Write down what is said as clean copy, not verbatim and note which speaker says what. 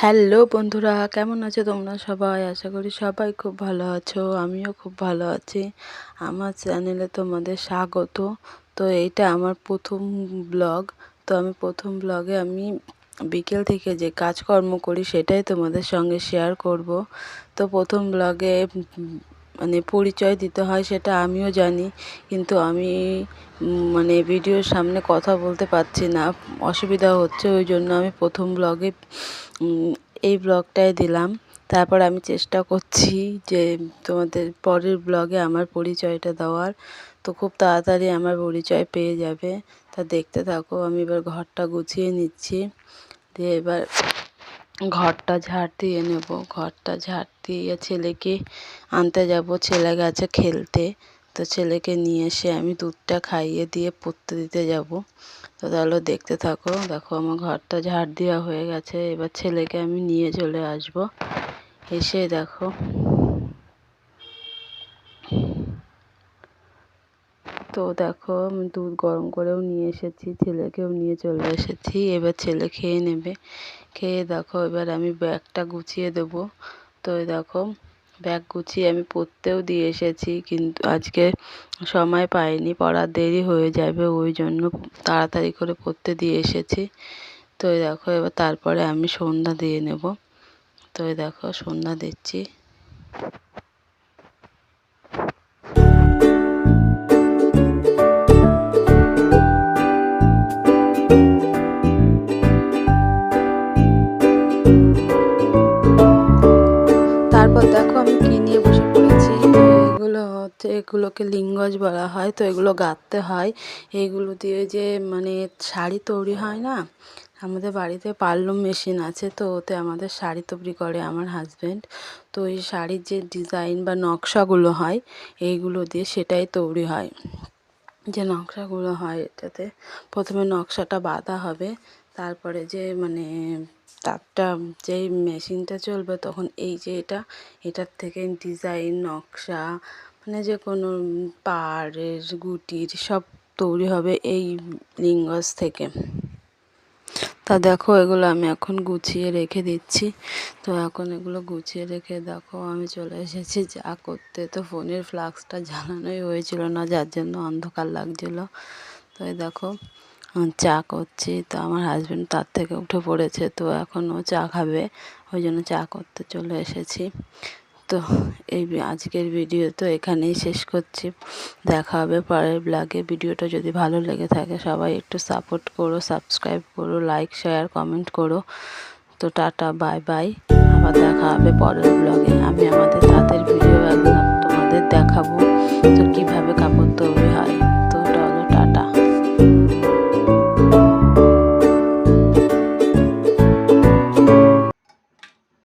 Speaker 1: Hello বন্ধুরা, কেমন আছো তোমরা সবাই? আশা করি সবাই খুব ভালো আছো। আমিও খুব ভালো আছি। আমার চ্যানেলে তোমাদের স্বাগত। তো এইটা আমার প্রথম ব্লগ। তো আমি প্রথম ব্লগে আমি বিকেল থেকে যে কাজকর্ম করি সেটাই তোমাদের সঙ্গে শেয়ার করব। তো প্রথম ব্লগে মানে পরিচয় দিতে হয় সেটা আমিও জানি, কিন্তু আমি মানে ভিডিওর সামনে কথা বলতে পারছি না, অসুবিধা হচ্ছে, ওই জন্য আমি প্রথম ব্লগে এই ব্লগটাই দিলাম। তারপর আমি চেষ্টা করছি যে তোমাদের পরের ব্লগে আমার পরিচয়টা দেওয়ার। তো খুব তাড়াতাড়ি আমার পরিচয় পেয়ে যাবে। তা দেখতে থাকো। আমি এবার ঘরটা গুছিয়ে নিচ্ছি, দিয়ে এবার ঘরটা ঝাড় দিয়ে নেব। ঘরটা ঝাড় দিয়ে ছেলেকে আনতে যাব। ছেলে গেছে খেলতে। তো ছেলেকে নিয়ে এসে আমি দুধটা খাইয়ে দিয়ে পড়তে দিতে যাব। তো তাহলে দেখতে থাকো। দেখো আমার ঘরটা ঝাড় দেওয়া হয়ে গেছে। এবার ছেলেকে আমি নিয়ে চলে আসব। এসে দেখো দেখো আমি দুধ গরম করেও নিয়ে এসেছি, ছেলেকেও নিয়ে চলে এসেছি। এবার ছেলে খেয়ে নেবে। খেয়ে দেখো এবার আমি ব্যাগটা গুছিয়ে দেবো। তো দেখো ব্যাগ গুছিয়ে আমি পড়তেও দিয়ে এসেছি, কিন্তু আজকে সময় পাইনি, পড়ার দেরি হয়ে যাবে, ওই জন্য তাড়াতাড়ি করে পড়তে দিয়ে এসেছি। তো দেখো এবার তারপরে আমি সন্ধ্যা দিয়ে নেব। তো দেখো সন্ধ্যা দিচ্ছি। তারপর দেখো আমি কি নিয়ে বসে পড়েছি। তো এগুলো হচ্ছে, এগুলোকে লিঙ্গজ বলা হয়। তো এগুলো গাঁথতে হয়। এইগুলো দিয়ে যে মানে শাড়ি তৈরি হয় না, আমাদের বাড়িতে পারলুম মেশিন আছে। তো ওতে আমাদের শাড়ি তৈরি করে আমার হাজব্যান্ড। তো এই শাড়ির যে ডিজাইন বা নকশাগুলো হয় এইগুলো দিয়ে সেটাই তৈরি হয়। যে নকশাগুলো হয় এটাতে প্রথমে নকশাটা বাঁধা হবে, তারপরে যে মানে তারটা যেই মেশিনটা চলবে তখন এই যে এটার থেকে ডিজাইন নকশা মানে যে কোনো পাড়ের গুটির সব তৈরি হবে এই লিঙ্গস থেকে। তা দেখো এগুলো আমি এখন গুছিয়ে রেখে দিচ্ছি। তো এখন এগুলো গুছিয়ে রেখে দেখো আমি চলে এসেছি চা করতে। তো ফোনের ফ্লাক্সটা জ্বালানোই হয়েছিল না, যার জন্য অন্ধকার লাগছিলো। তো এই দেখো চা করছি। তো আমার হাজব্যান্ড তার থেকে উঠে পড়েছে, তো এখন ও চা খাবে, ওই জন্য চা করতে চলে এসেছি। তো এই আজকের ভিডিও তো এখানেই শেষ করছি। দেখা হবে পরের ব্লগে। ভিডিওটা যদি ভালো লেগে থাকে সবাই একটু সাপোর্ট করো, সাবস্ক্রাইব করো, লাইক শেয়ার কমেন্ট করো। তো টাটা, বাই বাই। আবার দেখা হবে পরের ব্লগে। আমি আমাদের